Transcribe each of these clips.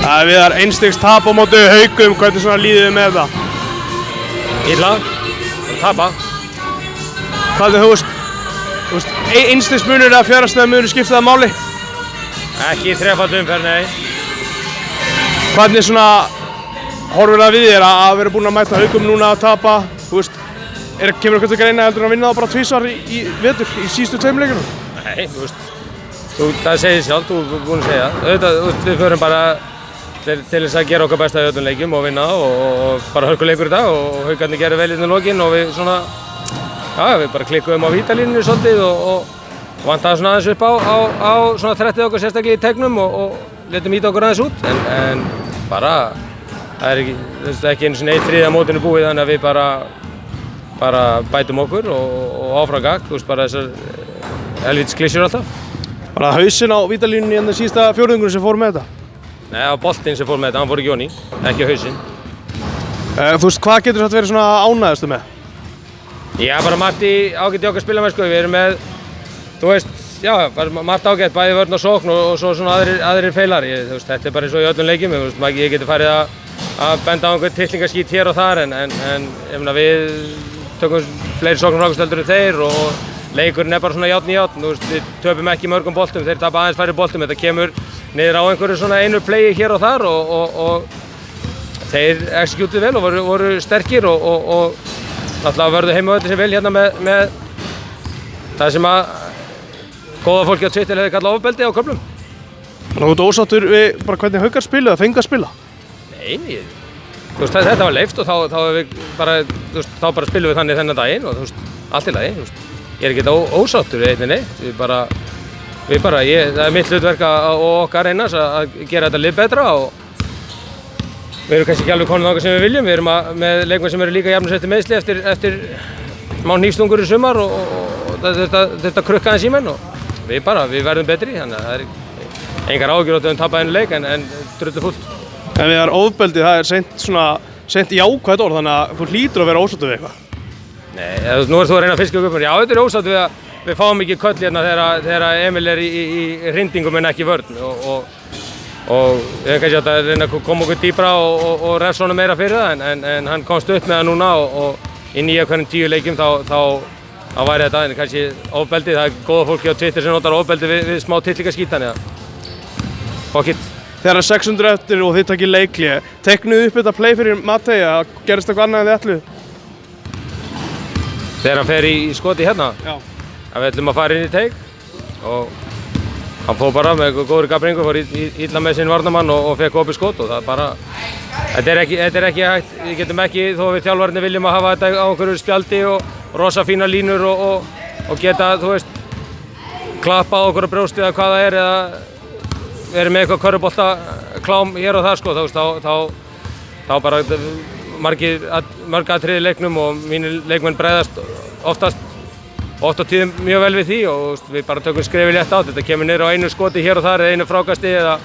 Það er Viðar, einstigs tap á móti Haukum, hvernig svona líðið þið með það? Illa, tapa. Hvað þú veist, einstigs munur eða fjárhagslega munur skipta það máli? Ekki þrefald umferð, nei. Hvernig svona horfir það við þér að vera búinn að mæta Haukum núna að tapa? Þú veist, kemur eitthvað til greina heldur en að vinna það bara tvisvar í vetur í síðustu tveimur leikjunum? Nei, þú veist, það segir sjálf, þú er búinn að segja. Auðvitað, við förum bara til þess að gera okkar besta í öllum leikjum og vinna og bara hörkuleikur í dag og Haukarnir gerðu vel í lokin og við svona, já, við bara klikkuðum á vítalínunni svolítið og vantaði svona aðeins upp á svona 30 okkar sérstaklega í tegnum og letum íta okkur aðeins út en bara, það er ekki einu svona 1/3 mótinu búið þannig að við bara bætum okkur og áfram gakk, þú veist, bara þessar helvítis klísjur alltaf. Bara hausinn á vítalínunni en það síðasta fjórðungur sem fór með þetta? Nei, það var boltinn sem fór með þetta, hann fór ekki onni, ekki hausinn. Þú veist, hvað getur þetta verið svona ánægðastu með? Já, bara margt í ágætt í okkar spilamennsku, við erum með, þú veist, já, bara margt ágætt, bæði vörn og sókn og svo svona aðrir feilar. Þú veist, þetta er bara eins og í öllum leikjum, þú veist, ég geti farið að benda á einhvern tittlingaskít hér og þar en ég meina við tökum fleiri sóknarfrákastöldur en þeir og leikurinn er bara svona járn í járn, þú veist, við töpum ekki mörgum boltum, þeir tapa aðeins færri boltum, þetta kemur niður á einhverju svona einu playi hér og þar og þeir exekjútuðu vel og voru sterkir og náttúrulega vörðu heimavöldi sem vel hérna með það sem að góða fólki á Twitter hefði kallað ofbeldi á köflum. Þannig að þú ert ósáttur við bara hvernig Haukar spiluðu eða fengu að spila? Nei, þú veist, þetta var leyft og þá spilum við þannig þennan daginn og þú veist, allt í lagi, þú veist. Ég er ekkert ósáttur við neitt, það er mitt hlutverk og okkar einars að gera þetta lið betra og við erum kannski ekki alveg komin þangað sem við viljum, við erum með leikmenn sem eru líka jafnir eftir meiðsli eftir smá hnífstungur í sumar og þetta krukka aðeins í menn og við verðum betri, þannig að það er engar áhyggjur á að tapa einu leik en drullu fullt. En við erum ofbeldi, það er seint jákvætt orð, þannig að þú hlýtur að vera ósáttur við eitthvað. Nei, nú ert þú að reyna að fiska upp. Já, þetta er ósátt við að við fáum ekki köll hérna þegar Emil er í hrindingum en ekki vörn og við hefum kannski átt að reyna að koma okkur dýpra og refsa honum meira fyrir það en hann komst upp með það núna og í 9 af hverjum 10 leikjum þá væri þetta en kannski ofbeldi, það er góða fólki á Twitter sem notar ofbeldi við smá tittlingaskít þannig að fuck it. Þegar 600 eftir og þið takkir leikli, teiknuðu upp þetta play fyrir Matei að gerist eitthvað annað en þið ætluðu? Þegar hann fer í skoti hérna? Já. Að við ætlum að fara inn í teik og hann fór bara með góðri gabringu, fór illa með sinn varnarmann og fekk opið skot og það bara, þetta er ekki hægt, við getum ekki, þó við þjálfarnir viljum að hafa þetta á einhverju spjaldi og rosa fína línur og geta, þú veist, klappa á okkur á brjóstið eða hvað það er eða verið með eitthvað körfuboltaklám hér og þar sko, þá bara mörg atriði í leiknum og mínir leikmenn bregðast oft á tíðum mjög vel við því og við bara tökum skrefið létt á þetta kemur niður á einu skoti hér og þar eða einu frákasti eða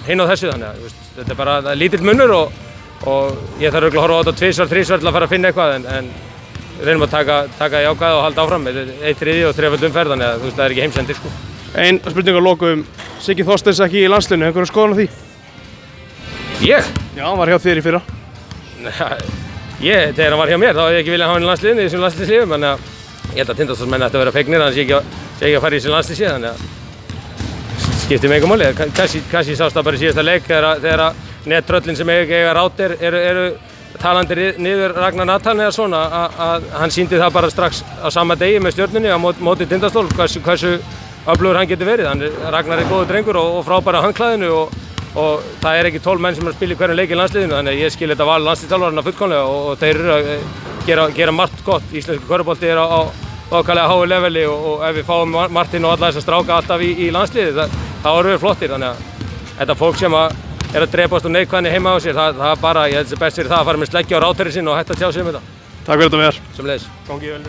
hinn á þessu þannig að þetta er bara lítill munnur og ég þarf örugglega að horfa á þetta tvisvar, þrisvar til að fara að finna eitthvað en reynum að taka jákvæð og halda áfram með 1/3 og 3 umferð þannig að það er ekki heimsendir sko. Ein spurning að lokum, Siggi Þorsteins ekki í landsliðinu, einhverju skoðun á því? Ég? Já, hann var hjá þér í fyrra. Þegar hann var hjá mér þá hefði ég ekki viljað hafa hann í landsliðinu í þessum landsliðslífum þannig að ég held að Tindastólsmenn ætti að vera fegnir þannig að ég ekki að fara í þessu landslið þannig að skiptir mig engu máli. Kannski sást það bara í síðasta leik þegar nettröllin sem eiga rátt eru talandi niður Ragnar Nathan eða svona að hann sýndi það bara strax á sama degi með Stjörnunni á móti Tindastól hversu öflugur hann getur verið. Ragnar er góður drengur og frábær á handklæðinu og það er ekki 12 menn sem er að spila í hverjum leik í landsliðinu þannig að ég skil þetta val landsliðsþjálfarana fullkomlega og þeir eru að gera margt gott. Íslensku körfubolti er á ákaflega háu leveli og ef við fáum Martin og alla þessa stráka alltaf í landsliði þá eru við flottir þannig að þetta fólk sem er að drepast og neikvæðni heima á sér það bara, ég held að það er best fyrir það að fara með sleggju á ráðherri sinn og hætta að tjá sig um þetta. Takk fyrir þetta Viðar. Sömuleiðis. Gangi vel.